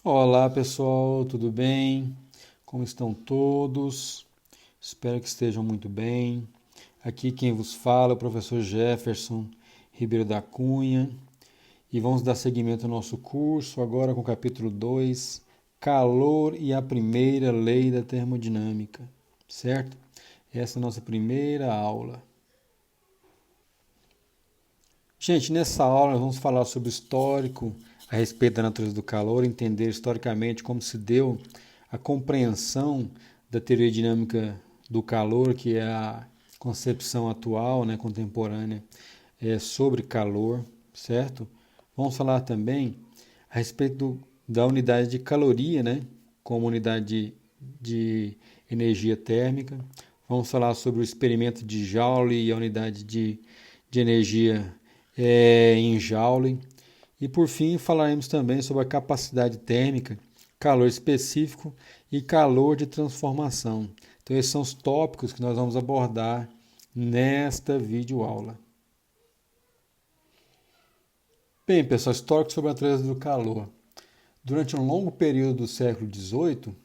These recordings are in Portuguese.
Olá pessoal, tudo bem? Como estão todos? Espero que estejam muito bem. Aqui quem vos fala é o professor Jefferson Ribeiro da Cunha e vamos dar seguimento ao nosso curso agora com o capítulo 2, Calor e a primeira lei da termodinâmica, certo? Essa é a nossa primeira aula. Gente, nessa aula nós vamos falar sobre o histórico a respeito da natureza do calor, entender historicamente como se deu a compreensão da teoria dinâmica do calor, que é a concepção atual, né, contemporânea, sobre calor, certo? Vamos falar também a respeito da unidade de caloria, né, como unidade de energia térmica. Vamos falar sobre o experimento de Joule e a unidade de energia em Joule. E por fim, falaremos também sobre a capacidade térmica, calor específico e calor de transformação. Então, esses são os tópicos que nós vamos abordar nesta videoaula. Bem, pessoal, histórico sobre a natureza do calor. Durante um longo período do século XVIII,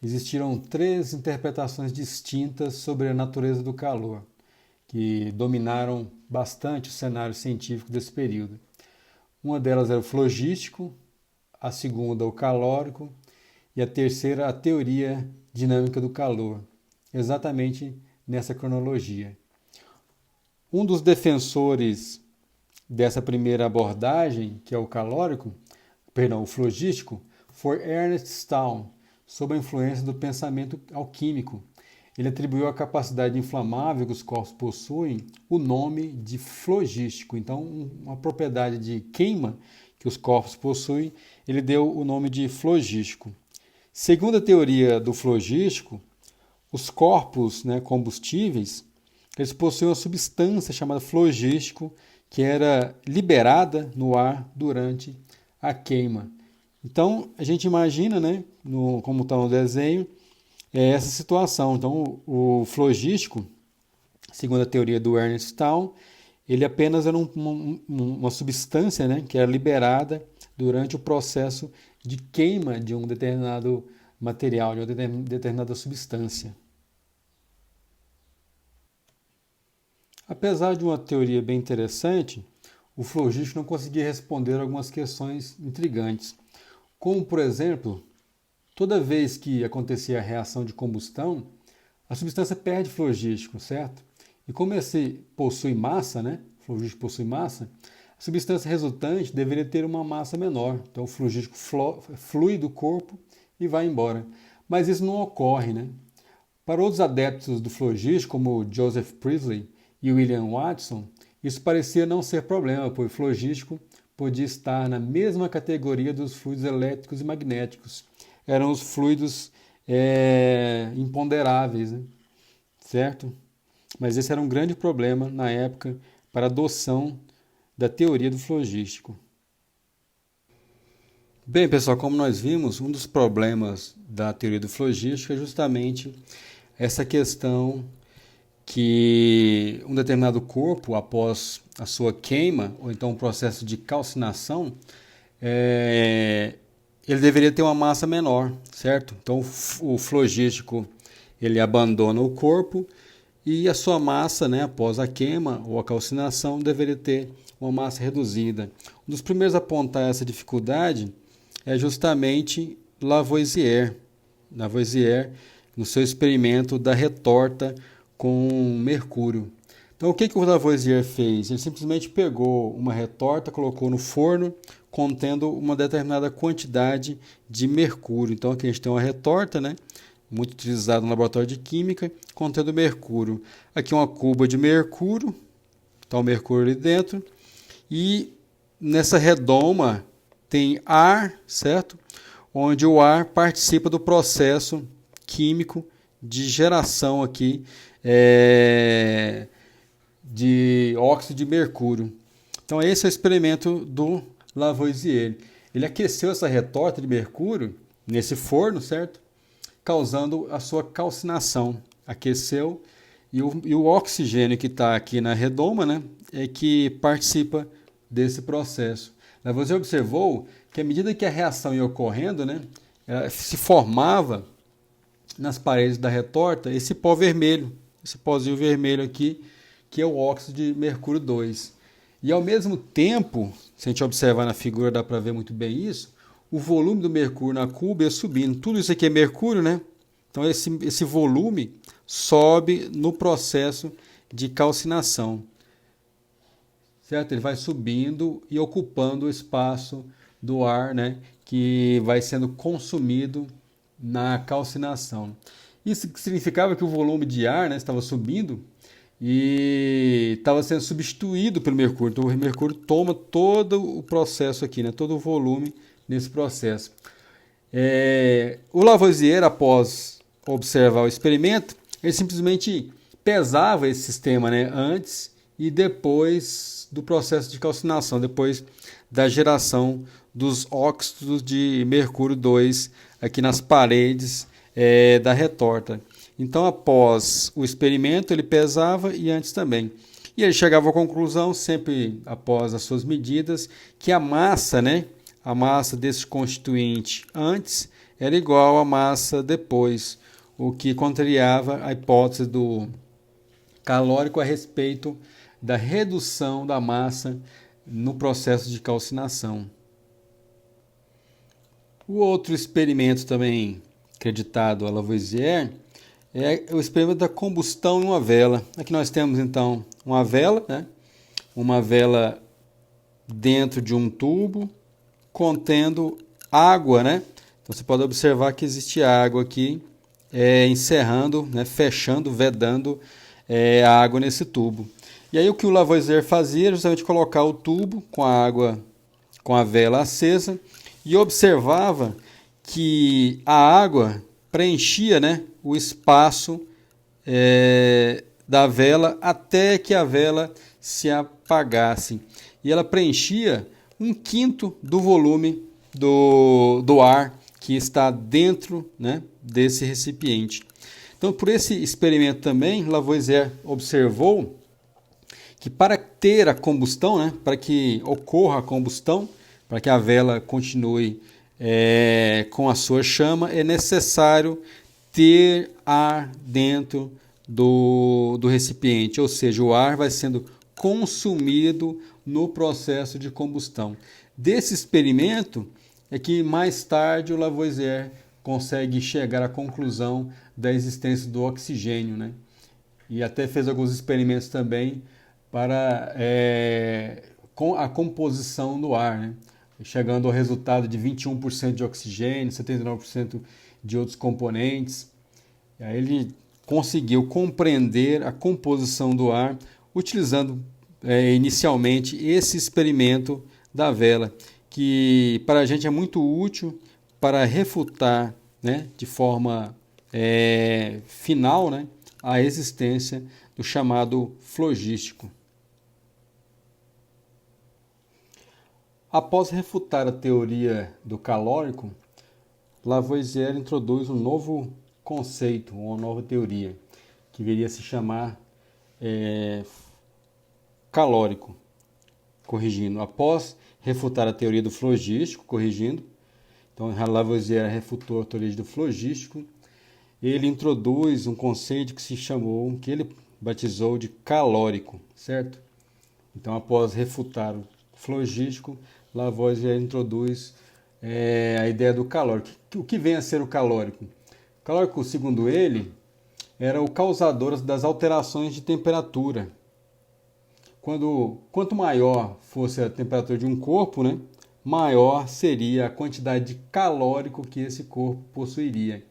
existiram três interpretações distintas sobre a natureza do calor, que dominaram bastante o cenário científico desse período. Uma delas era o flogístico, a segunda o calórico e a terceira a teoria dinâmica do calor, exatamente nessa cronologia. Um dos defensores dessa primeira abordagem, que é o flogístico, foi Ernest Stahl, sob a influência do pensamento alquímico. Ele atribuiu à capacidade inflamável que os corpos possuem o nome de flogístico. Então, uma propriedade de queima que os corpos possuem, ele deu o nome de flogístico. Segundo a teoria do flogístico, os corpos, né, combustíveis, eles possuem uma substância chamada flogístico que era liberada no ar durante a queima. Então, a gente imagina, né, como está no desenho, essa situação. Então, o flogístico, segundo a teoria do Ernest Stahl, ele apenas era uma substância, né, que era liberada durante o processo de queima de um determinado material, de uma determinada substância. Apesar de uma teoria bem interessante, o flogístico não conseguia responder algumas questões intrigantes, como, por exemplo, toda vez que acontecia a reação de combustão, a substância perde flogístico, certo? E como esse possui massa, né? O flogístico possui massa, a substância resultante deveria ter uma massa menor. Então o flogístico flui do corpo e vai embora. Mas isso não ocorre, né? Para outros adeptos do flogístico, como Joseph Priestley e William Watson, isso parecia não ser problema, pois o flogístico podia estar na mesma categoria dos fluidos elétricos e magnéticos. Eram os fluidos imponderáveis, né? Certo? Mas esse era um grande problema na época para a adoção da teoria do flogístico. Bem, pessoal, como nós vimos, um dos problemas da teoria do flogístico é justamente essa questão que um determinado corpo, após a sua queima, ou então um processo de calcinação, ele deveria ter uma massa menor, certo? Então o flogístico ele abandona o corpo e a sua massa, né, após a queima ou a calcinação, deveria ter uma massa reduzida. Um dos primeiros a apontar essa dificuldade é justamente Lavoisier. Lavoisier, no seu experimento da retorta com mercúrio. Então, o que o Lavoisier fez? Ele simplesmente pegou uma retorta, colocou no forno, contendo uma determinada quantidade de mercúrio. Então, aqui a gente tem uma retorta, né? Muito utilizada no laboratório de química, contendo mercúrio. Aqui uma cuba de mercúrio, está o mercúrio ali dentro. E nessa redoma tem ar, certo? Onde o ar participa do processo químico de geração aqui de óxido de mercúrio. Então esse é o experimento do Lavoisier. Ele aqueceu essa retorta de mercúrio nesse forno, certo? Causando a sua calcinação. Aqueceu e o oxigênio que está aqui na redoma, né, é que participa desse processo. Lavoisier observou que à medida que a reação ia ocorrendo, né, se formava nas paredes da retorta esse pó vermelho, esse pozinho vermelho aqui, que é o óxido de mercúrio 2. E ao mesmo tempo, se a gente observar na figura, dá para ver muito bem isso, o volume do mercúrio na cuba ia subindo. Tudo isso aqui é mercúrio, né? Então esse volume sobe no processo de calcinação. Certo? Ele vai subindo e ocupando o espaço do ar, né, que vai sendo consumido na calcinação. Isso significava que o volume de ar, né, estava subindo e estava sendo substituído pelo mercúrio. Então o mercúrio toma todo o processo aqui, né, todo o volume nesse processo. O Lavoisier, após observar o experimento, ele simplesmente pesava esse sistema, né, antes e depois do processo de calcinação, depois da geração dos óxidos de mercúrio 2 aqui nas paredes da retorta. Então, após o experimento, ele pesava e antes também. E ele chegava à conclusão, sempre após as suas medidas, que a massa, né, a massa desse constituinte antes era igual à massa depois, o que contrariava a hipótese do calórico a respeito da redução da massa no processo de calcinação. O outro experimento também acreditado a Lavoisier é o experimento da combustão em uma vela. Aqui nós temos então uma vela, né? Uma vela dentro de um tubo contendo água, né? Então você pode observar que existe água aqui encerrando, né? Fechando, vedando a água nesse tubo. E aí o que o Lavoisier fazia era justamente colocar o tubo com a água, com a vela acesa e observava que a água preenchia, né, o espaço da vela até que a vela se apagasse. E ela preenchia 1/5 do volume do ar que está dentro, né, desse recipiente. Então, por esse experimento também, Lavoisier observou que para ter a combustão, né, para que ocorra a combustão, para que a vela continue com a sua chama, é necessário ter ar dentro do recipiente, ou seja, o ar vai sendo consumido no processo de combustão. Desse experimento é que mais tarde o Lavoisier consegue chegar à conclusão da existência do oxigênio, né? E até fez alguns experimentos também para com a composição do ar, né? Chegando ao resultado de 21% de oxigênio, 79% de outros componentes. E aí ele conseguiu compreender a composição do ar utilizando inicialmente esse experimento da vela, que para a gente é muito útil para refutar, né, de forma final, né, a existência do chamado flogístico. Após refutar a teoria do calórico, Lavoisier introduz um novo conceito, uma nova teoria, que viria a se chamar calórico, corrigindo. Após refutar a teoria do flogístico, corrigindo, então Lavoisier refutou a teoria do flogístico, ele introduz um conceito que ele batizou de calórico, certo? Então, após refutar o flogístico, Lavoisier introduz a ideia do calórico. O que vem a ser o calórico? O calórico, segundo ele, era o causador das alterações de temperatura. Quanto maior fosse a temperatura de um corpo, né, maior seria a quantidade de calórico que esse corpo possuiria.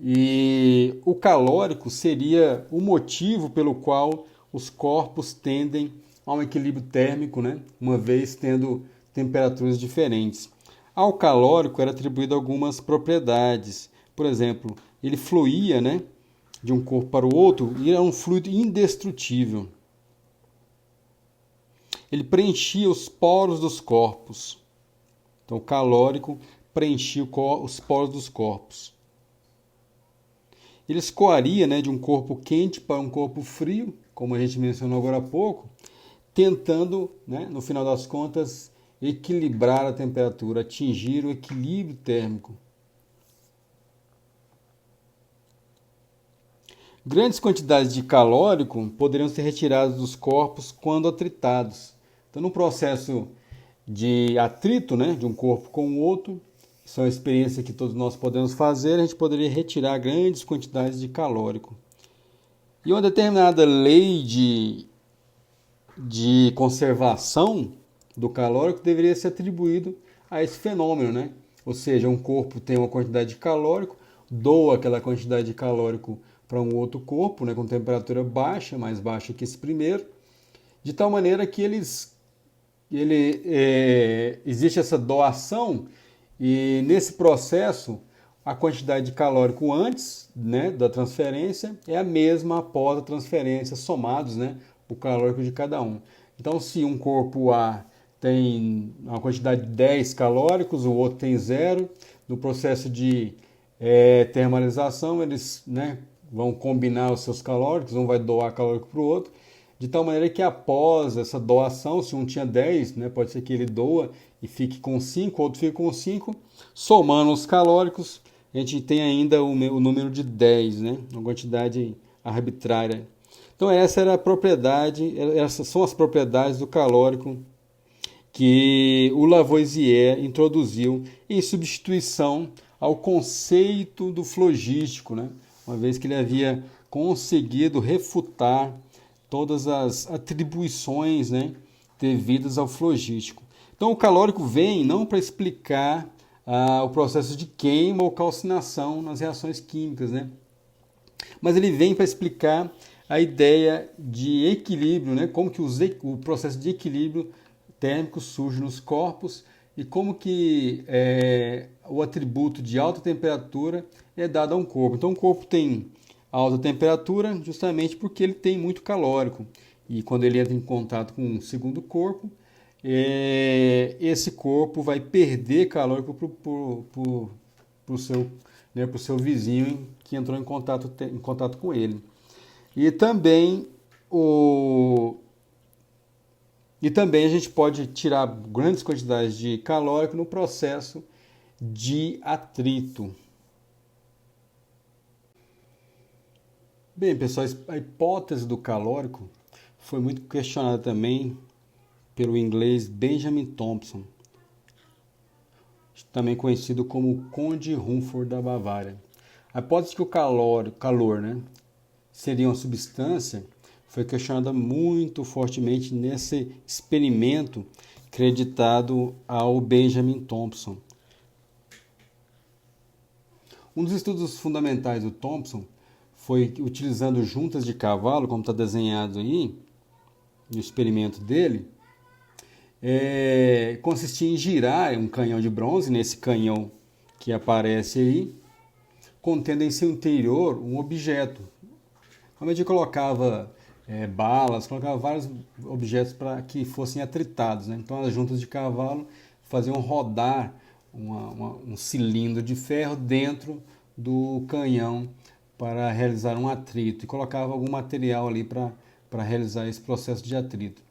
E o calórico seria o motivo pelo qual os corpos tendem a um equilíbrio térmico, né, uma vez tendo temperaturas diferentes. Ao calórico era atribuído algumas propriedades. Por exemplo, ele fluía, né, de um corpo para o outro e era um fluido indestrutível. Ele preenchia os poros dos corpos. Então, o calórico preenchia os poros dos corpos. Ele escoaria, né, de um corpo quente para um corpo frio, como a gente mencionou agora há pouco, tentando, né, no final das contas, equilibrar a temperatura, atingir o equilíbrio térmico. Grandes quantidades de calórico poderiam ser retiradas dos corpos quando atritados. Então, no processo de atrito, né, de um corpo com o outro, isso é uma experiência que todos nós podemos fazer, a gente poderia retirar grandes quantidades de calórico. E uma determinada lei de conservação do calórico deveria ser atribuído a esse fenômeno, né? Ou seja, um corpo tem uma quantidade de calórico, doa aquela quantidade de calórico para um outro corpo, né, com temperatura baixa, mais baixa que esse primeiro, de tal maneira que existe essa doação e nesse processo a quantidade de calórico antes, né, da transferência é a mesma após a transferência, somados, né, o calórico de cada um. Então, se um corpo A tem uma quantidade de 10 calóricos, o outro tem 0, no processo de termalização, eles, né, vão combinar os seus calóricos, um vai doar calórico para o outro, de tal maneira que após essa doação, se um tinha 10, né, pode ser que ele doa e fique com 5, o outro fica com 5, somando os calóricos, a gente tem ainda o número de 10, né, uma quantidade arbitrária. Então essa era a propriedade, essas são as propriedades do calórico que o Lavoisier introduziu em substituição ao conceito do flogístico, né? Uma vez que ele havia conseguido refutar todas as atribuições, né, devidas ao flogístico. Então o calórico vem não para explicar o processo de queima ou calcinação nas reações químicas, né? Mas ele vem para explicar a ideia de equilíbrio, né? Como que o processo de equilíbrio térmico surge nos corpos e como que o atributo de alta temperatura é dado a um corpo. Então, o corpo tem alta temperatura justamente porque ele tem muito calórico. E quando ele entra em contato com um segundo corpo, esse corpo vai perder calórico para o seu, né, pro seu vizinho que entrou em contato com ele. E também a gente pode tirar grandes quantidades de calórico no processo de atrito. Bem, pessoal, a hipótese do calórico foi muito questionada também pelo inglês Benjamin Thompson, também conhecido como Conde Rumford da Bavária. A hipótese de que o calor, né, seria uma substância foi questionada muito fortemente nesse experimento creditado ao Benjamin Thompson. Um dos estudos fundamentais do Thompson foi utilizando juntas de cavalo, como está desenhado aí, no experimento dele, consistia em girar um canhão de bronze, nesse canhão que aparece aí, contendo em seu interior um objeto. Normalmente colocava balas, colocava vários objetos para que fossem atritados, né? Então as juntas de cavalo faziam rodar um cilindro de ferro dentro do canhão para realizar um atrito e colocava algum material ali para realizar esse processo de atrito.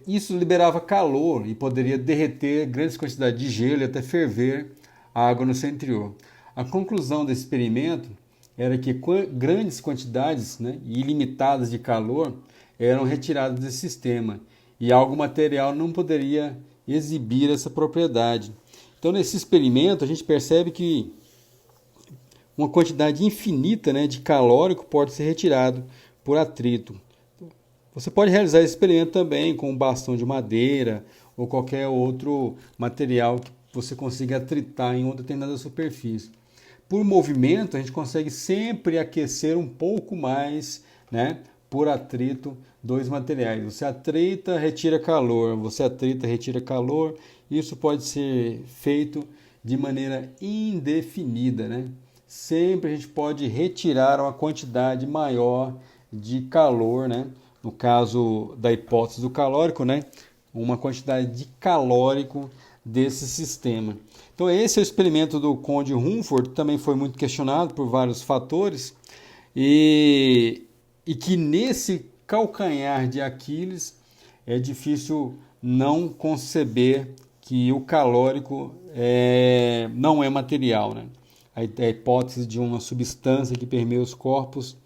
Isso liberava calor e poderia derreter grandes quantidades de gelo e até ferver a água no seu interior. A conclusão desse experimento era que grandes quantidades, né, ilimitadas de calor eram retiradas desse sistema e algo material não poderia exibir essa propriedade. Então, nesse experimento, a gente percebe que uma quantidade infinita, né, de calórico pode ser retirado por atrito. Você pode realizar esse experimento também com um bastão de madeira ou qualquer outro material que você consiga atritar em uma determinada superfície. Por movimento, a gente consegue sempre aquecer um pouco mais, né, por atrito dois materiais. Você atrita, retira calor, você atrita, retira calor. Isso pode ser feito de maneira indefinida, né? Sempre a gente pode retirar uma quantidade maior de calor, né? No caso da hipótese do calórico, né? Uma quantidade de calórico desse sistema. Então esse é o experimento do Conde Rumford, também foi muito questionado por vários fatores, e que nesse calcanhar de Aquiles é difícil não conceber que o calórico não é material, né? A hipótese de uma substância que permeia os corpos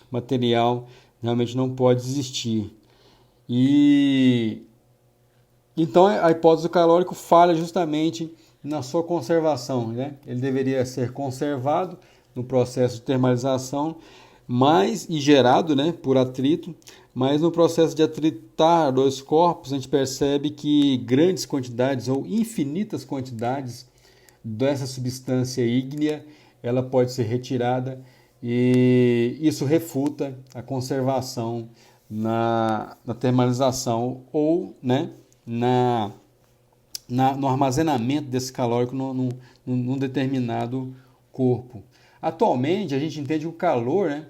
material realmente não pode existir. E então a hipótese do calórico falha justamente na sua conservação, né? Ele deveria ser conservado no processo de termalização, mas e gerado, né, por atrito, mas no processo de atritar dois corpos a gente percebe que grandes quantidades ou infinitas quantidades dessa substância ígnea ela pode ser retirada e isso refuta a conservação na termalização ou, né, no armazenamento desse calórico num determinado corpo. Atualmente, a gente entende o calor, né,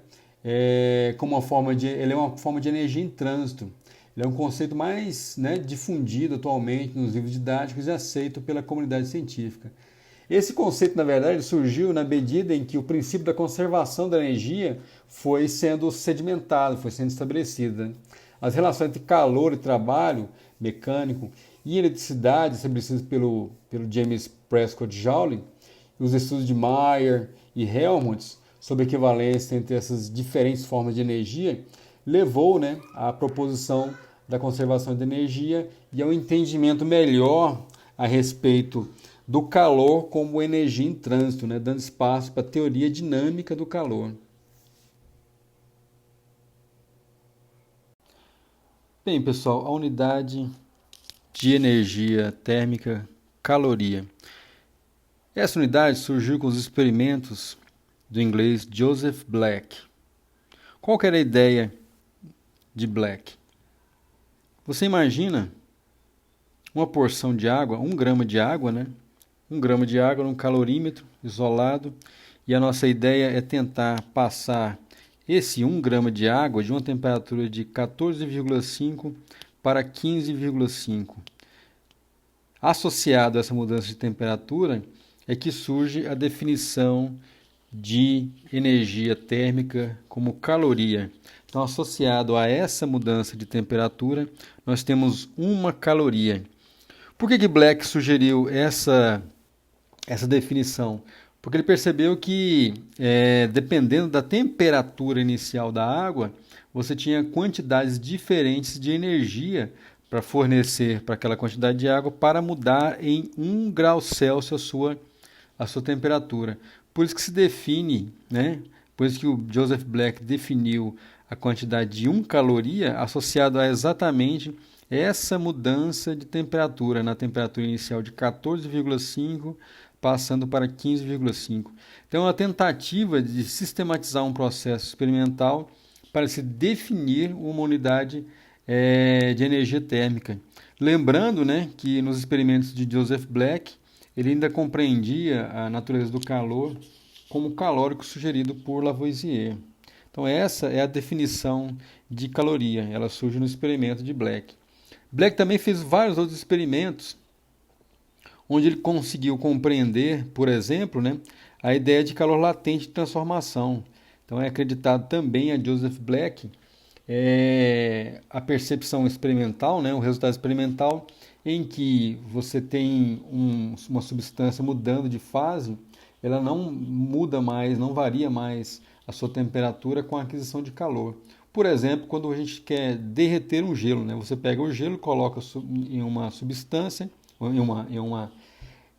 como ele é uma forma de energia em trânsito. Ele é um conceito mais, né, difundido atualmente nos livros didáticos e aceito pela comunidade científica. Esse conceito, na verdade, surgiu na medida em que o princípio da conservação da energia foi sendo sedimentado, foi sendo estabelecido, né? As relações entre calor e trabalho mecânico e eletricidade, estabelecidas pelo James Prescott Joule, os estudos de Mayer e Helmholtz sobre a equivalência entre essas diferentes formas de energia, levou, né, à proposição da conservação de energia e ao entendimento melhor a respeito do calor como energia em trânsito, né, dando espaço para a teoria dinâmica do calor. Bem, pessoal, a unidade de energia térmica, caloria. Essa unidade surgiu com os experimentos do inglês Joseph Black. Qual que era a ideia de Black? Você imagina uma porção de água, 1 grama de água, né? 1 grama de água num calorímetro isolado, e a nossa ideia é tentar passar esse 1 grama de água de uma temperatura de 14,5 para 15,5. Associado a essa mudança de temperatura é que surge a definição de energia térmica como caloria. Então, associado a essa mudança de temperatura, nós temos uma caloria. Por que Black sugeriu essa definição? Porque ele percebeu que, dependendo da temperatura inicial da água, você tinha quantidades diferentes de energia para fornecer para aquela quantidade de água para mudar em 1 grau Celsius a sua temperatura. Por isso que se define, né? Por isso que o Joseph Black definiu a quantidade de 1 caloria associado a exatamente essa mudança de temperatura, na temperatura inicial de 14,5 passando para 15,5. Então, é uma tentativa de sistematizar um processo experimental para se definir uma unidade de energia térmica. Lembrando, né, que nos experimentos de Joseph Black, ele ainda compreendia a natureza do calor como calórico sugerido por Lavoisier. Então, essa é a definição de caloria. Ela surge no experimento de Black. Black também fez vários outros experimentos onde ele conseguiu compreender, por exemplo, né, a ideia de calor latente de transformação. Então é acreditado também a Joseph Black a percepção experimental, né, o resultado experimental em que você tem uma substância mudando de fase, ela não muda mais, não varia mais a sua temperatura com a aquisição de calor. Por exemplo, quando a gente quer derreter um gelo, né, você pega o gelo, coloca em uma substância,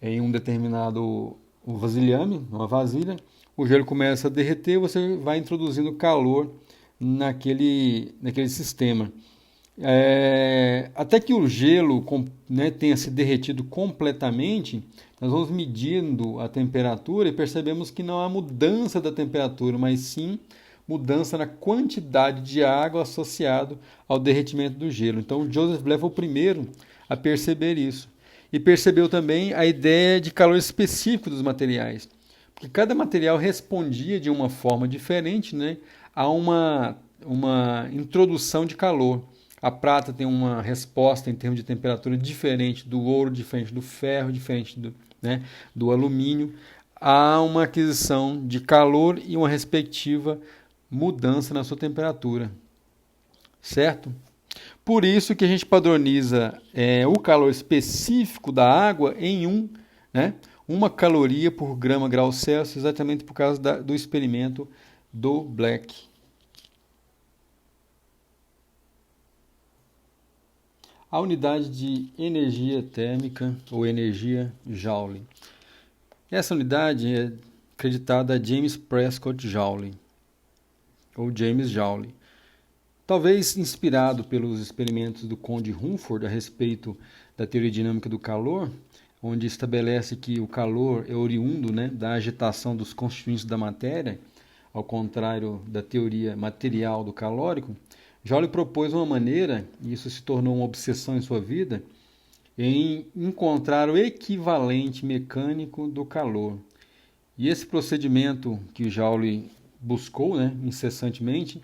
em um determinado vasilhame, uma vasilha, o gelo começa a derreter, você vai introduzindo calor naquele sistema. Até que o gelo, né, tenha se derretido completamente, nós vamos medindo a temperatura e percebemos que não há mudança da temperatura, mas sim mudança na quantidade de água associado ao derretimento do gelo. Então, Joseph Black foi o primeiro a perceber isso. E percebeu também a ideia de calor específico dos materiais. Porque cada material respondia de uma forma diferente, né, a uma introdução de calor. A prata tem uma resposta em termos de temperatura diferente do ouro, diferente do ferro, diferente do alumínio. Há uma aquisição de calor e uma respectiva mudança na sua temperatura. Certo? Por isso que a gente padroniza o calor específico da água em né, 1 caloria por grama grau Celsius, exatamente por causa do experimento do Black. A unidade de energia térmica ou energia Joule. Essa unidade é acreditada a James Prescott Joule, ou James Joule. Talvez inspirado pelos experimentos do Conde Rumford a respeito da teoria dinâmica do calor, onde estabelece que o calor é oriundo, né, da agitação dos constituintes da matéria, ao contrário da teoria material do calórico, Joule propôs uma maneira, e isso se tornou uma obsessão em sua vida, em encontrar o equivalente mecânico do calor. E esse procedimento que Joule buscou, né, incessantemente,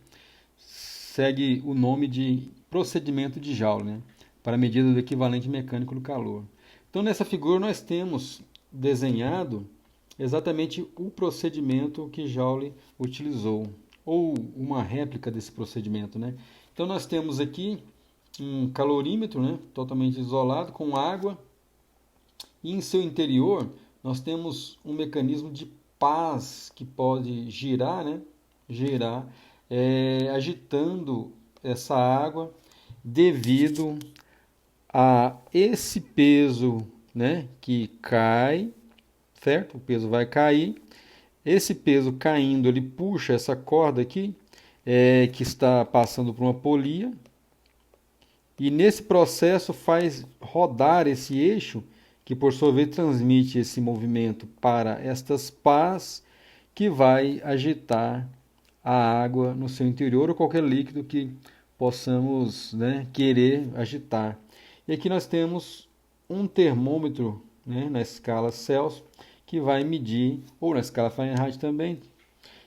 segue o nome de procedimento de Joule, né, para a medida do equivalente mecânico do calor. Então, nessa figura, nós temos desenhado exatamente o procedimento que Joule utilizou, ou uma réplica desse procedimento, né? Então, nós temos aqui um calorímetro, né, totalmente isolado, com água, e em seu interior nós temos um mecanismo de paz que pode girar, né, agitando essa água devido a esse peso, né, que cai, certo? O peso vai cair. Esse peso caindo, ele puxa essa corda aqui, que está passando por uma polia, e nesse processo faz rodar esse eixo, que por sua vez transmite esse movimento para estas pás, que vai agitar a água no seu interior ou qualquer líquido que possamos, né, querer agitar. E aqui nós temos um termômetro, né, na escala Celsius, que vai medir, ou na escala Fahrenheit também,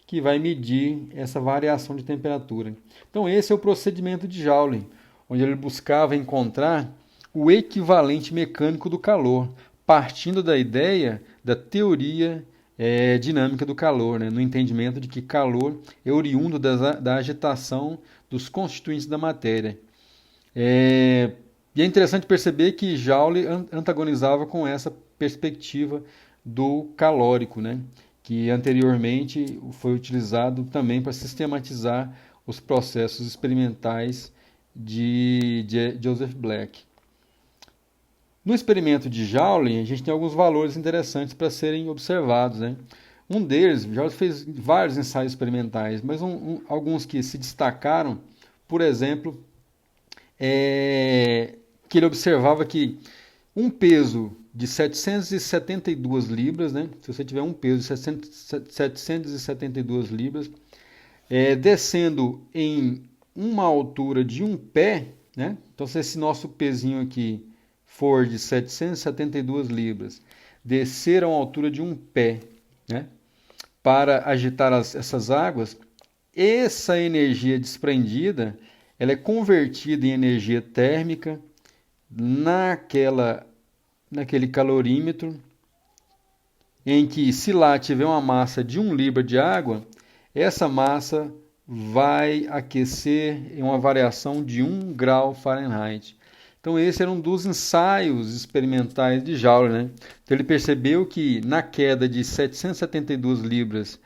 que vai medir essa variação de temperatura. Então esse é o procedimento de Joule, onde ele buscava encontrar o equivalente mecânico do calor, partindo da ideia da teoria dinâmica do calor, né, no entendimento de que calor é oriundo da agitação dos constituintes da matéria. E é interessante perceber que Joule antagonizava com essa perspectiva do calórico, né, que anteriormente foi utilizado também para sistematizar os processos experimentais de Joseph Black. No experimento de Joule, a gente tem alguns valores interessantes para serem observados, né? Um deles, Joule fez vários ensaios experimentais, mas alguns que se destacaram, por exemplo, que ele observava que um peso de 772 libras, né? Se você tiver um peso de 772 libras, descendo em uma altura de um pé, né? Então, se esse nosso pezinho aqui for de 772 libras, descer a uma altura de um pé, né, para agitar essas águas, essa energia desprendida, ela é convertida em energia térmica naquele calorímetro, em que se lá tiver uma massa de 1 libra de água, essa massa vai aquecer em uma variação de 1 grau Fahrenheit. Então esse era um dos ensaios experimentais de Joule, né? Então ele percebeu que na queda de 772 libras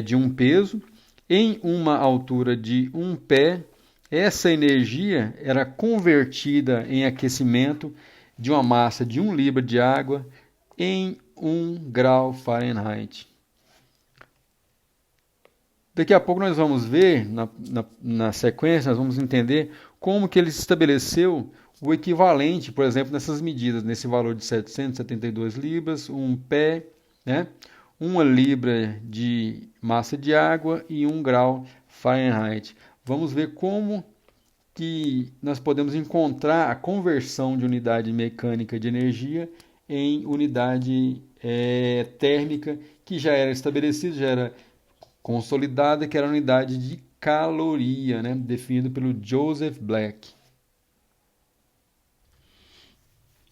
de um peso, em uma altura de um pé, essa energia era convertida em aquecimento de uma massa de 1 libra de água em 1 grau Fahrenheit. Daqui a pouco nós vamos ver, na sequência, nós vamos entender como que ele estabeleceu o equivalente, por exemplo, nessas medidas, nesse valor de 772 libras, um pé, né? 1 libra de massa de água e 1 grau Fahrenheit. Vamos ver como que nós podemos encontrar a conversão de unidade mecânica de energia em unidade térmica, que já era estabelecida, já era consolidada, que era a unidade de caloria, né? Definido pelo Joseph Black.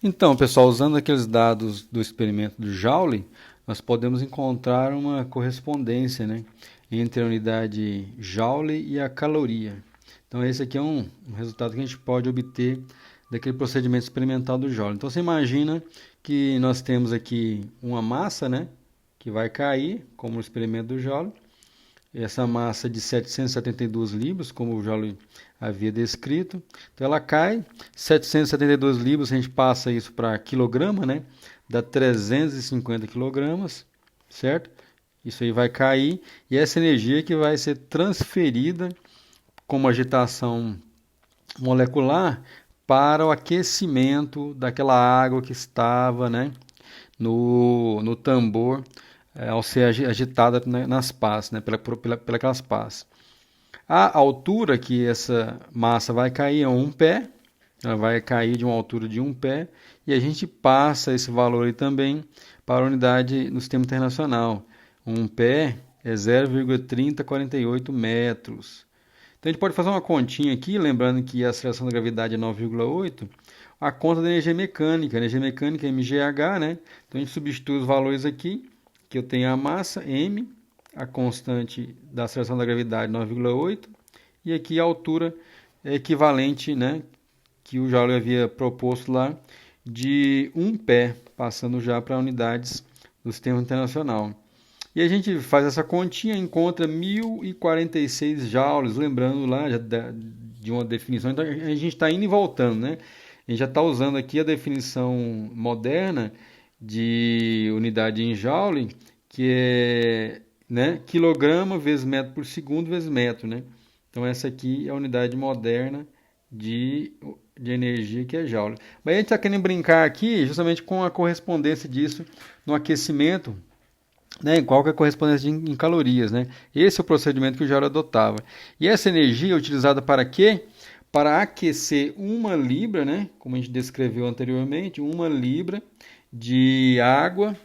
Então, pessoal, usando aqueles dados do experimento do Joule, nós podemos encontrar uma correspondência, né, entre a unidade Joule e a caloria. Então esse aqui é um resultado que a gente pode obter daquele procedimento experimental do Joule. Então você imagina que nós temos aqui uma massa, né, que vai cair, como no experimento do Joule. Essa massa de 772 libras, como o Joule havia descrito. Então ela cai, 772 libras, a gente passa isso para quilograma, né? Dá 350 quilogramas, certo? Isso aí vai cair e essa energia que vai ser transferida como agitação molecular para o aquecimento daquela água que estava, né, no tambor, ao ser agitada nas pás, né, pelas pás. A altura que essa massa vai cair é 1 pé, ela vai cair de uma altura de 1 pé, e a gente passa esse valor aí também para a unidade no sistema internacional. 1 pé é 0,3048 metros. Então a gente pode fazer uma continha aqui, lembrando que a aceleração da gravidade é 9,8, a conta da energia mecânica é mgh, né? Então a gente substitui os valores aqui, que eu tenho a massa, m, a constante da aceleração da gravidade 9,8, e aqui a altura é equivalente, né, que o Joule havia proposto lá, de 1 pé, passando já para unidades do sistema internacional. E a gente faz essa continha, encontra 1046 joules, lembrando lá de uma definição. Então a gente está indo e voltando, né? A gente já está usando aqui a definição moderna de unidade em joule, que é, né, quilograma vezes metro por segundo vezes metro, né? Então essa aqui é a unidade moderna de energia, que é joule. Mas a gente está querendo brincar aqui justamente com a correspondência disso no aquecimento, né, qual que é a correspondência em calorias, né? Esse é o procedimento que o Joule adotava. E essa energia é utilizada para quê? Para aquecer 1 libra, né, como a gente descreveu anteriormente, 1 libra de água.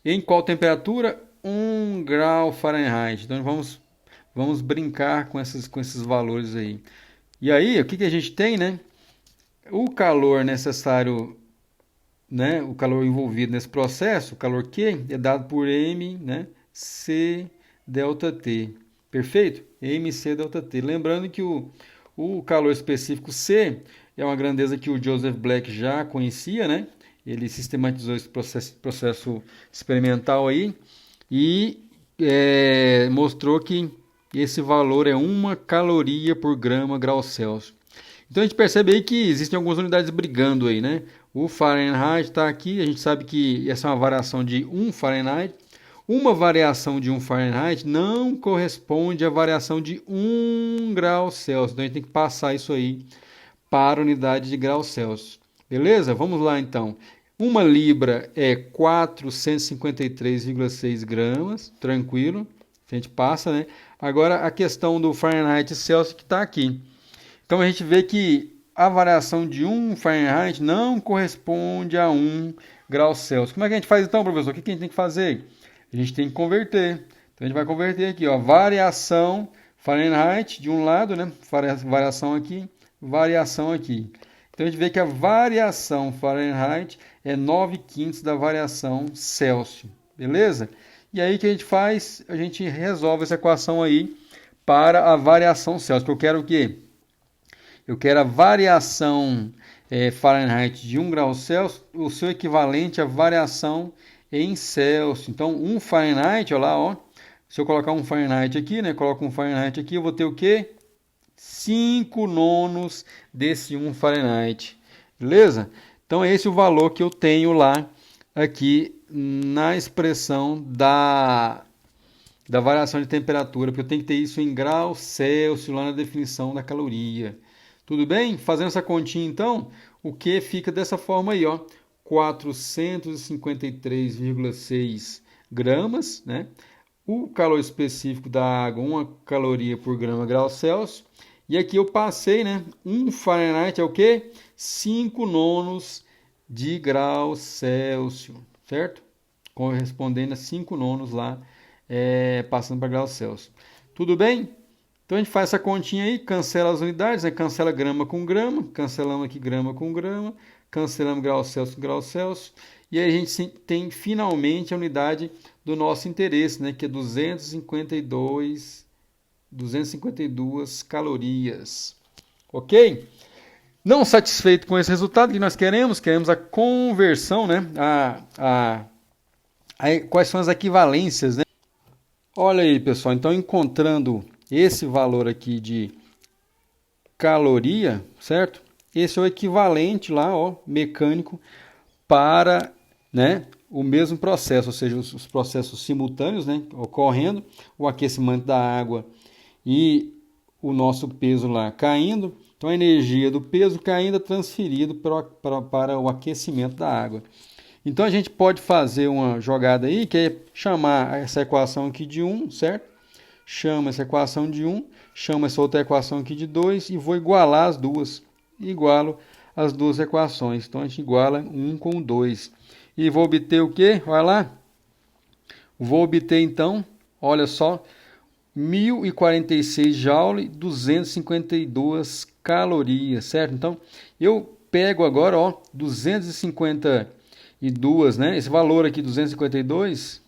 Em qual temperatura? 1 grau Fahrenheit. Então vamos brincar com esses valores aí. E aí, o que a gente tem, né? O calor necessário, né, o calor envolvido nesse processo, o calor Q, é dado por M, né, C delta T. Perfeito? MC delta T. Lembrando que o calor específico C é uma grandeza que o Joseph Black já conhecia, né? Ele sistematizou esse processo experimental aí e mostrou que esse valor é 1 caloria por grama grau Celsius. Então a gente percebe aí que existem algumas unidades brigando aí, né? O Fahrenheit está aqui, a gente sabe que essa é uma variação de 1 Fahrenheit. Uma variação de 1 Fahrenheit não corresponde à variação de 1 grau Celsius. Então a gente tem que passar isso aí para a unidade de grau Celsius. Beleza? Vamos lá então. 1 libra é 453,6 gramas, tranquilo. A gente passa, né? Agora a questão do Fahrenheit e Celsius que está aqui. Então a gente vê que a variação de 1 Fahrenheit não corresponde a 1 grau Celsius. Como é que a gente faz então, professor? O que a gente tem que fazer? A gente tem que converter. Então a gente vai converter aqui, ó, variação Fahrenheit de um lado, né? Variação aqui, variação aqui. Então a gente vê que a variação Fahrenheit é 9/5 da variação Celsius. Beleza? E aí o que a gente faz? A gente resolve essa equação aí para a variação Celsius. Porque eu quero o quê? Eu quero a variação Fahrenheit de 1 grau Celsius, o seu equivalente à variação em Celsius. Então, 1 Fahrenheit, olha lá, ó. Se eu colocar 1 Fahrenheit aqui, né? Coloco 1 Fahrenheit aqui, eu vou ter o quê? 5 nonos desse 1 Fahrenheit. Beleza? Então, esse é o valor que eu tenho lá, aqui, na expressão da variação de temperatura, porque eu tenho que ter isso em graus Celsius lá na definição da caloria. Tudo bem? Fazendo essa continha, então, o que fica dessa forma aí, ó, 453,6 gramas, né? O calor específico da água, 1 caloria por grama grau Celsius. E aqui eu passei, né? 1 Fahrenheit é o quê? 5 nonos de grau Celsius, certo? Correspondendo a 5 nonos lá, passando para grau Celsius. Tudo bem? Então a gente faz essa continha aí, cancela as unidades, né? Cancela grama com grama, cancelamos aqui grama com grama, cancelamos grau Celsius com grau Celsius, e aí a gente tem finalmente a unidade do nosso interesse, né? Que é 252 252 calorias. Ok? Não satisfeito com esse resultado, o que nós queremos? Queremos a conversão, né? Quais são as equivalências, né? Olha aí, pessoal. Então, encontrando esse valor aqui de caloria, certo? Esse é o equivalente lá, ó, mecânico, para, né, o mesmo processo, ou seja, os processos simultâneos, né, ocorrendo, o aquecimento da água e o nosso peso lá caindo. Então, a energia do peso caindo é transferida para o aquecimento da água. Então, a gente pode fazer uma jogada aí, que é chamar essa equação aqui de 1, certo? Chama essa equação de 1, chama essa outra equação aqui de 2 e vou igualar as duas. Igualo as duas equações. Então, a gente iguala 1 com 2. E vou obter o quê? Olha lá. Vou obter, então, olha só, 1046 joules, 252 calorias, certo? Então, eu pego agora, ó, 252, né? Esse valor aqui, 252,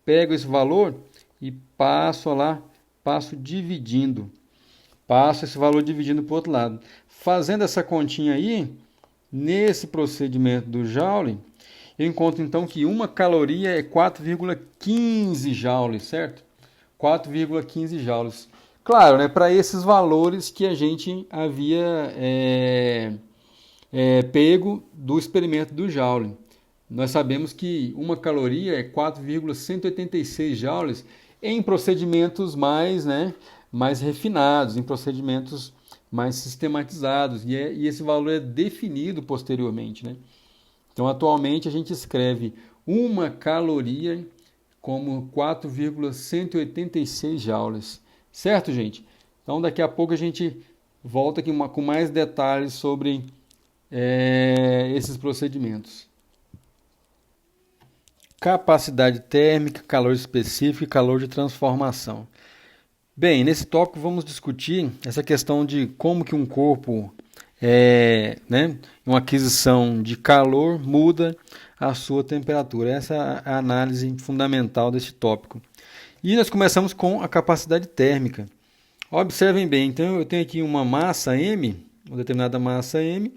pego esse valor e passo lá, passo dividindo. Passo esse valor dividindo para o outro lado. Fazendo essa continha aí, nesse procedimento do Joule, eu encontro então que uma caloria é 4,15 joules, certo? 4,15 joules. Claro, né, para esses valores que a gente havia pego do experimento do Joule. Nós sabemos que uma caloria é 4,186 joules em procedimentos mais, né, mais refinados, em procedimentos mais sistematizados, e esse valor é definido posteriormente, né? Então, atualmente, a gente escreve uma caloria como 4,186 joules. Certo, gente? Então, daqui a pouco a gente volta aqui com mais detalhes sobre esses procedimentos. Capacidade térmica, calor específico e calor de transformação. Bem, nesse tópico vamos discutir essa questão de como que um corpo, né, uma aquisição de calor muda a sua temperatura. Essa é a análise fundamental deste tópico. E nós começamos com a capacidade térmica. Observem bem, então eu tenho aqui uma massa M, uma determinada massa M,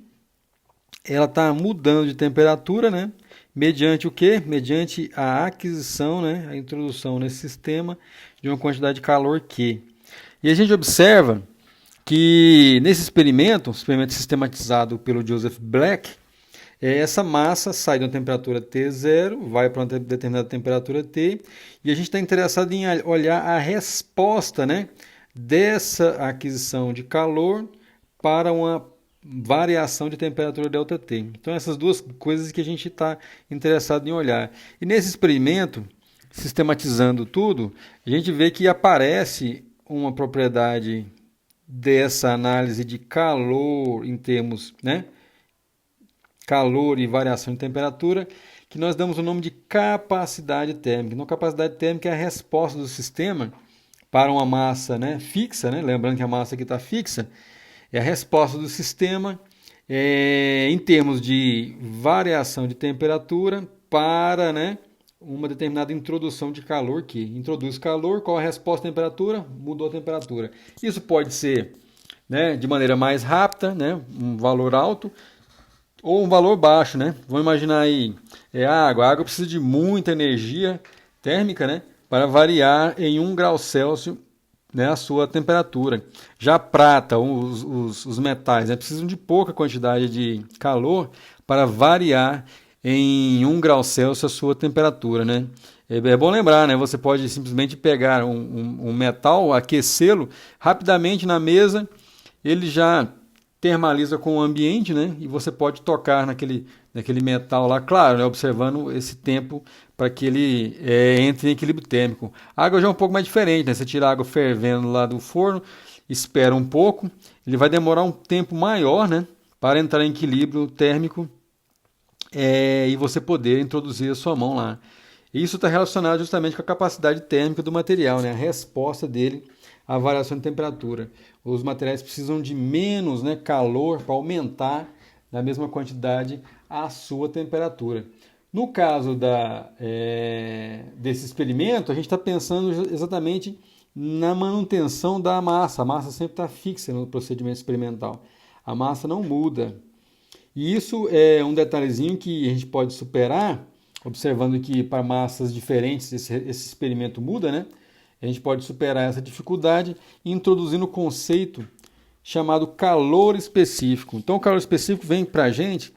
ela está mudando de temperatura, né? Mediante o quê? Mediante a aquisição, né? A introdução nesse sistema de uma quantidade de calor Q. E a gente observa que nesse experimento sistematizado pelo Joseph Black, essa massa sai de uma temperatura T0, vai para uma determinada temperatura T, e a gente está interessado em olhar a resposta, né, dessa aquisição de calor para uma variação de temperatura ΔT. Então, essas duas coisas que a gente está interessado em olhar. E nesse experimento, sistematizando tudo, a gente vê que aparece uma propriedade dessa análise de calor em termos, né, calor e variação de temperatura, que nós damos o nome de capacidade térmica. Então, capacidade térmica é a resposta do sistema para uma massa, né, fixa, né? Lembrando que a massa aqui está fixa, é a resposta do sistema em termos de variação de temperatura para, né, uma determinada introdução de calor que introduz calor, qual a resposta à temperatura? Mudou a temperatura. Isso pode ser, né, de maneira mais rápida, né, um valor alto, ou um valor baixo, né? Vamos imaginar aí, água. A água precisa de muita energia térmica, né, para variar em 1 grau Celsius, né, a sua temperatura. Já a prata, os metais, né, precisam de pouca quantidade de calor para variar em 1 grau Celsius a sua temperatura, né? É bom lembrar, né? Você pode simplesmente pegar um metal, aquecê-lo rapidamente na mesa, ele já termaliza com o ambiente, né? E você pode tocar naquele metal lá, claro, né? Observando esse tempo para que ele entre em equilíbrio térmico. A água já é um pouco mais diferente, né? Você tira a água fervendo lá do forno, espera um pouco, ele vai demorar um tempo maior, né, para entrar em equilíbrio térmico e você poder introduzir a sua mão lá. Isso está relacionado justamente com a capacidade térmica do material, né? A resposta dele à variação de temperatura. Os materiais precisam de menos, né, calor para aumentar na mesma quantidade a sua temperatura. No caso desse experimento, a gente está pensando exatamente na manutenção da massa. A massa sempre está fixa no procedimento experimental. A massa não muda. E isso é um detalhezinho que a gente pode superar, observando que para massas diferentes esse experimento muda, né? A gente pode superar essa dificuldade introduzindo o conceito chamado calor específico. Então, o calor específico vem para a gente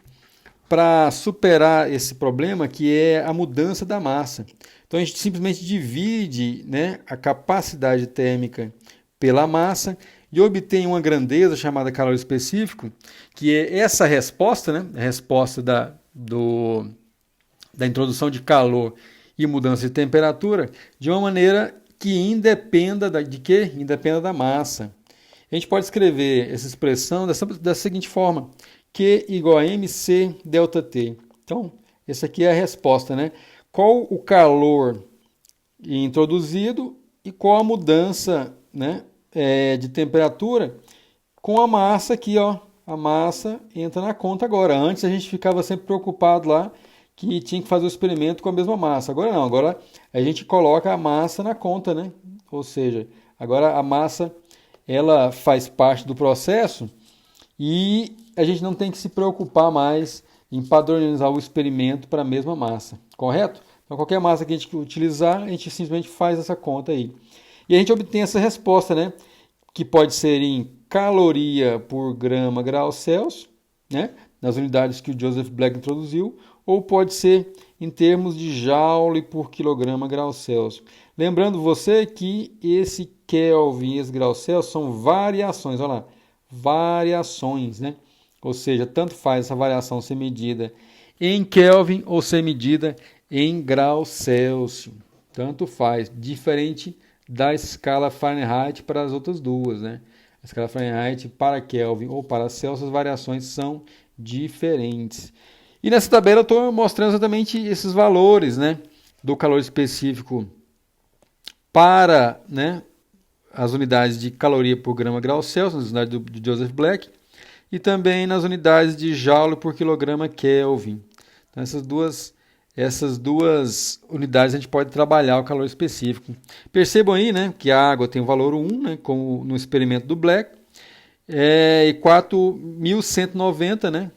para superar esse problema que é a mudança da massa. Então, a gente simplesmente divide, né, a capacidade térmica pela massa e obtém uma grandeza chamada calor específico, que é essa resposta, né, a resposta da introdução de calor e mudança de temperatura, de uma maneira que independa de quê? Independa da massa. A gente pode escrever essa expressão da seguinte forma: Q igual a mc delta T. Então, essa aqui é a resposta, né? Qual o calor introduzido e qual a mudança, né, de temperatura com a massa aqui, ó. A massa entra na conta agora. Antes a gente ficava sempre preocupado lá que tinha que fazer o experimento com a mesma massa. Agora não, agora a gente coloca a massa na conta, né? Ou seja, agora a massa ela faz parte do processo e a gente não tem que se preocupar mais em padronizar o experimento para a mesma massa, correto? Então, qualquer massa que a gente utilizar, a gente simplesmente faz essa conta aí. E a gente obtém essa resposta, né? Que pode ser em caloria por grama grau Celsius, né? Nas unidades que o Joseph Black introduziu, ou pode ser em termos de joule por quilograma grau Celsius. Lembrando você que esse Kelvin e esse grau Celsius são variações, olha lá, variações, né? Ou seja, tanto faz essa variação ser medida em Kelvin ou ser medida em grau Celsius. Tanto faz, diferente da escala Fahrenheit para as outras duas, né? A escala Fahrenheit para Kelvin ou para Celsius, as variações são diferentes. E nessa tabela eu estou mostrando exatamente esses valores, né, do calor específico para, né, as unidades de caloria por grama grau Celsius, nas unidades do Joseph Black, e também nas unidades de joule por quilograma Kelvin. Então, essas duas unidades a gente pode trabalhar o calor específico. Percebam aí, né, que a água tem o valor 1, né, como no experimento do Black, e 4.190, né,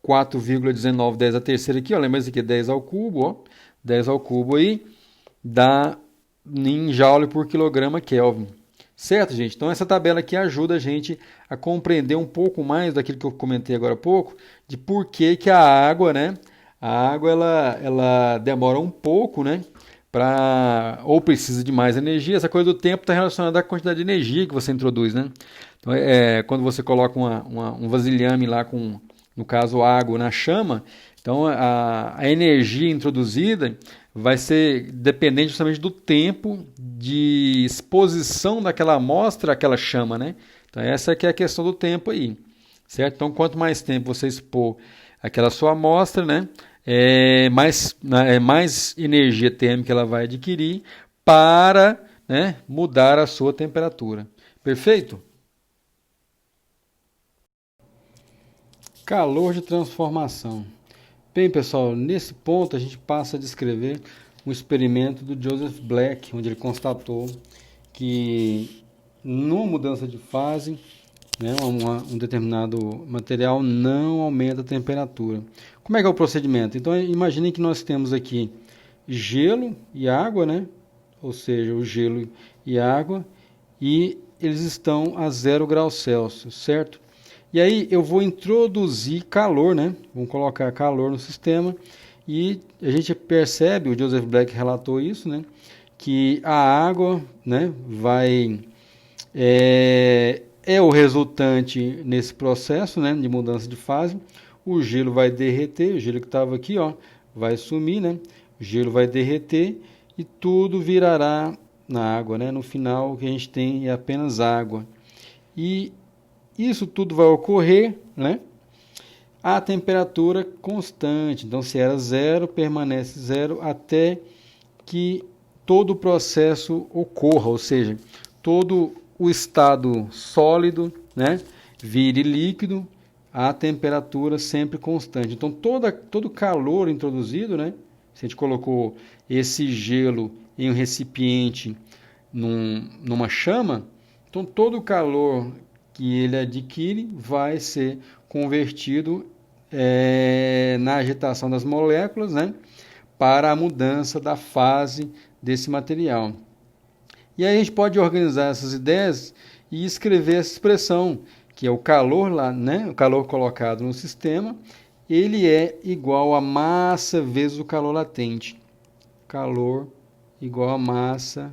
4,19 10 a terceira aqui, ó, lembra isso aqui, 10 ao cubo, ó, 10 ao cubo aí, dá em joule por quilograma Kelvin. Certo, gente? Então essa tabela aqui ajuda a gente a compreender um pouco mais daquilo que eu comentei agora há pouco, de por que que a água, né, a água ela demora um pouco, né, ou precisa de mais energia. Essa coisa do tempo está relacionada à quantidade de energia que você introduz, né? Então, quando você coloca um vasilhame lá com, no caso, água na chama, então a energia introduzida vai ser dependente justamente do tempo de exposição daquela amostra àquela chama, né? Então essa que é a questão do tempo aí, certo? Então quanto mais tempo você expor aquela sua amostra, né, mais energia térmica ela vai adquirir para, né, mudar a sua temperatura. Perfeito? Calor de transformação. Bem, pessoal, nesse ponto a gente passa a descrever um experimento do Joseph Black, onde ele constatou que numa mudança de fase, né, um determinado material não aumenta a temperatura. Como é que é o procedimento? Então, imaginem que nós temos aqui gelo e água, né? Ou seja, o gelo e água, e eles estão a 0 graus Celsius, certo? E aí eu vou introduzir calor, né? Vamos colocar calor no sistema e a gente percebe, o Joseph Black relatou isso, né? Que a água, né, é o resultante nesse processo, né, de mudança de fase. O gelo vai derreter, o gelo que estava aqui, ó, vai sumir, né? O gelo vai derreter e tudo virará na água, né? No final o que a gente tem é apenas água. E isso tudo vai ocorrer, né, a temperatura constante. Então, se era 0, permanece 0 até que todo o processo ocorra, ou seja, todo o estado sólido, né, vire líquido a temperatura sempre constante. Então, todo calor introduzido, né, se a gente colocou esse gelo em um recipiente numa chama, então todo o calor que ele adquire vai ser convertido na agitação das moléculas, né, para a mudança da fase desse material. E aí a gente pode organizar essas ideias e escrever essa expressão, que é o calor lá, né, o calor colocado no sistema, ele é igual a massa vezes o calor latente. Calor igual a massa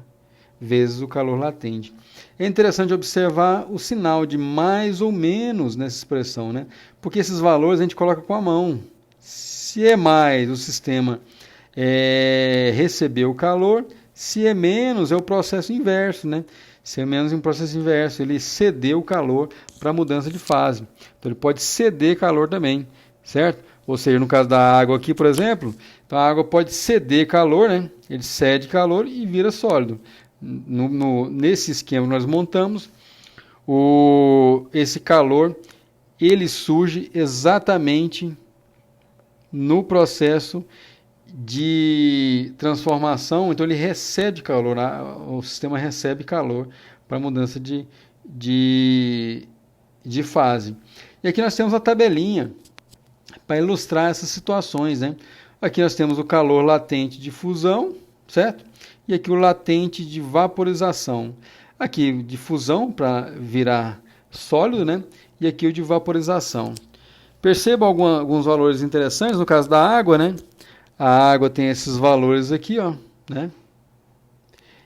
vezes o calor latente. É interessante observar o sinal de mais ou menos nessa expressão, né? Porque esses valores a gente coloca com a mão. Se é mais, o sistema recebeu o calor. Se é menos, é o processo inverso, né? Se é menos, é um processo inverso. Ele cedeu o calor para a mudança de fase. Então, ele pode ceder calor também, certo? Ou seja, no caso da água aqui, por exemplo, então a água pode ceder calor, né? Ele cede calor e vira sólido. Nesse esquema que nós montamos, esse calor ele surge exatamente no processo de transformação, então ele recebe calor, o sistema recebe calor para mudança de fase. E aqui nós temos a tabelinha para ilustrar essas situações, né? Aqui nós temos o calor latente de fusão, certo? E aqui o latente de vaporização. Aqui de fusão para virar sólido, né? E aqui o de vaporização. Perceba alguns valores interessantes no caso da água, né? A água tem esses valores aqui, ó, né?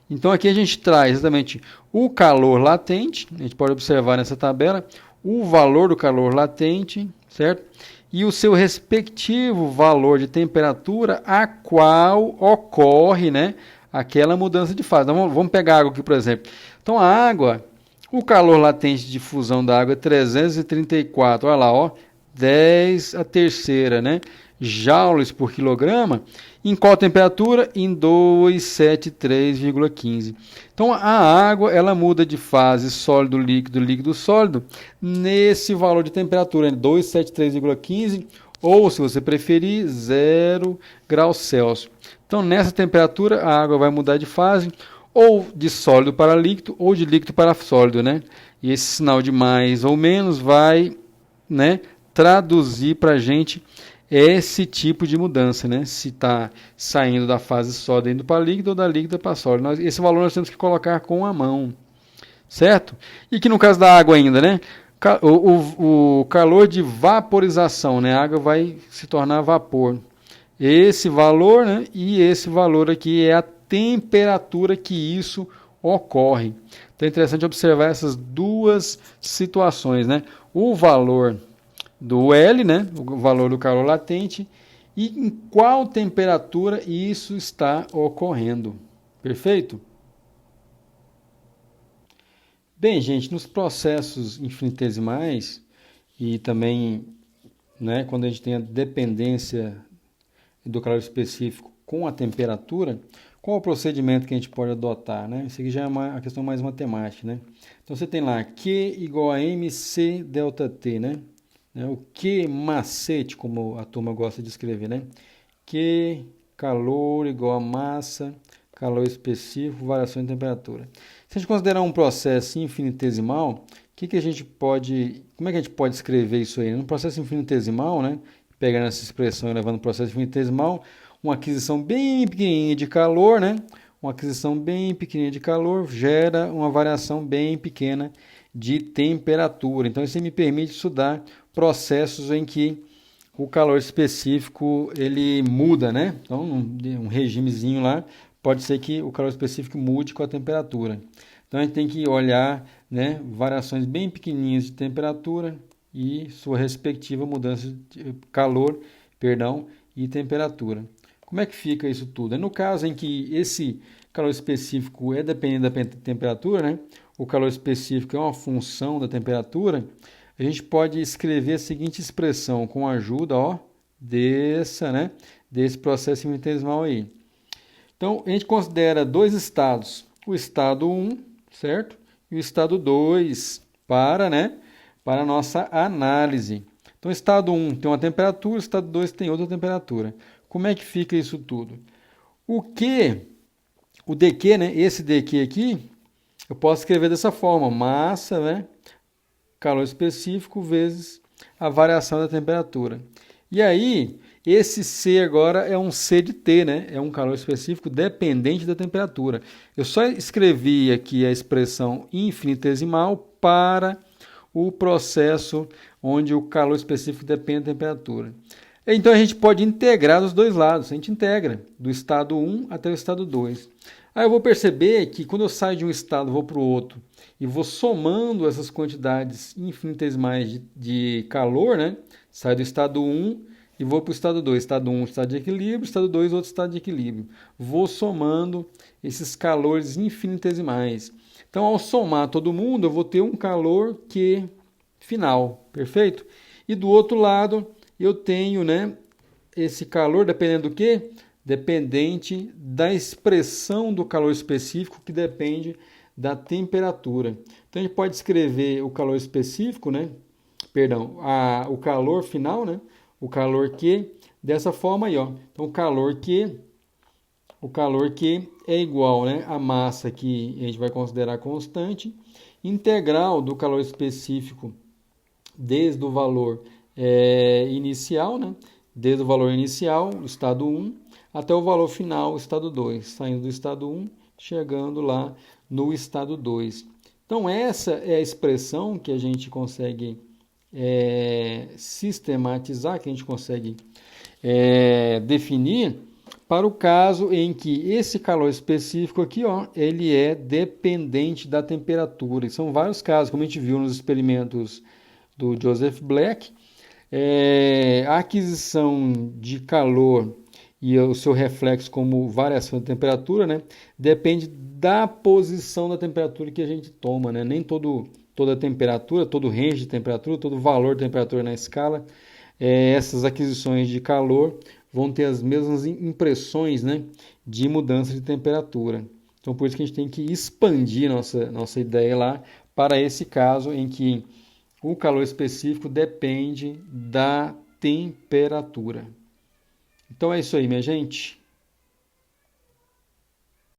Então aqui a gente traz exatamente o calor latente, a gente pode observar nessa tabela o valor do calor latente, certo? E o seu respectivo valor de temperatura a qual ocorre, né, aquela mudança de fase. Então, vamos pegar a água aqui, por exemplo. Então, a água, o calor latente de fusão da água é 334, olha lá, ó, 10 a terceira, né, joules por quilograma. Em qual temperatura? Em 273,15. Então, a água ela muda de fase sólido, líquido, líquido, sólido, nesse valor de temperatura, 273,15, ou, se você preferir, 0 graus Celsius. Então, nessa temperatura, a água vai mudar de fase, ou de sólido para líquido, ou de líquido para sólido, né? E esse sinal de mais ou menos vai, né, traduzir para a gente esse tipo de mudança, né? Se está saindo da fase sólida indo para líquido ou da líquida para sólido. Esse valor nós temos que colocar com a mão, certo? E que no caso da água ainda, né? O calor de vaporização, né? A água vai se tornar vapor. Esse valor, né? E esse valor aqui é a temperatura que isso ocorre. Então é interessante observar essas duas situações, né? O valor do L, né, o valor do calor latente, e em qual temperatura isso está ocorrendo. Perfeito? Bem, gente, nos processos infinitesimais e também, né, quando a gente tem a dependência do calor específico com a temperatura, qual o procedimento que a gente pode adotar, né? Isso aqui já é uma questão mais matemática, né? Então você tem lá Q igual a MC delta T, né? O Q macete, como a turma gosta de escrever, né? Q, calor igual a massa, calor específico, variação de temperatura. Se a gente considerar um processo infinitesimal, que a gente pode, como é que a gente pode escrever isso aí? No processo infinitesimal, né? Pegando essa expressão e levando o processo infinitesimal, uma aquisição bem pequenininha de calor, né? Uma aquisição bem pequenininha de calor gera uma variação bem pequena de temperatura. Então, isso me permite estudar processos em que o calor específico ele muda, né? Então, um regimezinho lá, pode ser que o calor específico mude com a temperatura. Então, a gente tem que olhar, né, variações bem pequenininhas de temperatura e sua respectiva mudança de calor, e temperatura. Como é que fica isso tudo? No caso em que esse calor específico é dependente da temperatura, né? O calor específico é uma função da temperatura, a gente pode escrever a seguinte expressão com a ajuda, ó, desse processo infinitesimal aí. Então, a gente considera dois estados, o estado 1, certo? E o estado 2 para a nossa análise. Então, o estado 1 tem uma temperatura, o estado 2 tem outra temperatura. Como é que fica isso tudo? O Q o dq, né, esse dq aqui, eu posso escrever dessa forma, massa, né, calor específico vezes a variação da temperatura. E aí, esse C agora é um C de T, né? É um calor específico dependente da temperatura. Eu só escrevi aqui a expressão infinitesimal para o processo onde o calor específico depende da temperatura. Então a gente pode integrar dos dois lados. A gente integra do estado 1 até o estado 2. Aí eu vou perceber que quando eu saio de um estado e vou para o outro e vou somando essas quantidades infinitesimais de calor, né? Saio do estado 1 e vou para o estado 2. Estado 1, estado de equilíbrio, estado 2, outro estado de equilíbrio. Vou somando esses calores infinitesimais. Então, ao somar todo mundo, eu vou ter um calor Q final, perfeito? E do outro lado, eu tenho, né, esse calor, dependendo do quê? Dependente da expressão do calor específico, que depende da temperatura. Então, a gente pode escrever o calor específico, né? Perdão, o calor final, né? O calor Q, dessa forma aí, ó. Então, o calor Q é igual, né, a massa que a gente vai considerar constante, integral do calor específico desde o valor inicial, né? Desde o valor inicial, o estado 1, até o valor final, o estado 2, saindo do estado 1, chegando lá no estado 2. Então, essa é a expressão que a gente consegue sistematizar, que a gente consegue definir para o caso em que esse calor específico aqui, ó, ele é dependente da temperatura. E são vários casos, como a gente viu nos experimentos do Joseph Black, a aquisição de calor e o seu reflexo como variação de temperatura, né, depende da posição da temperatura que a gente toma, né? Nem toda temperatura, todo range de temperatura, todo valor de temperatura na escala, essas aquisições de calor vão ter as mesmas impressões, né, de mudança de temperatura. Então, por isso que a gente tem que expandir nossa ideia lá para esse caso em que o calor específico depende da temperatura. Então é isso aí, minha gente.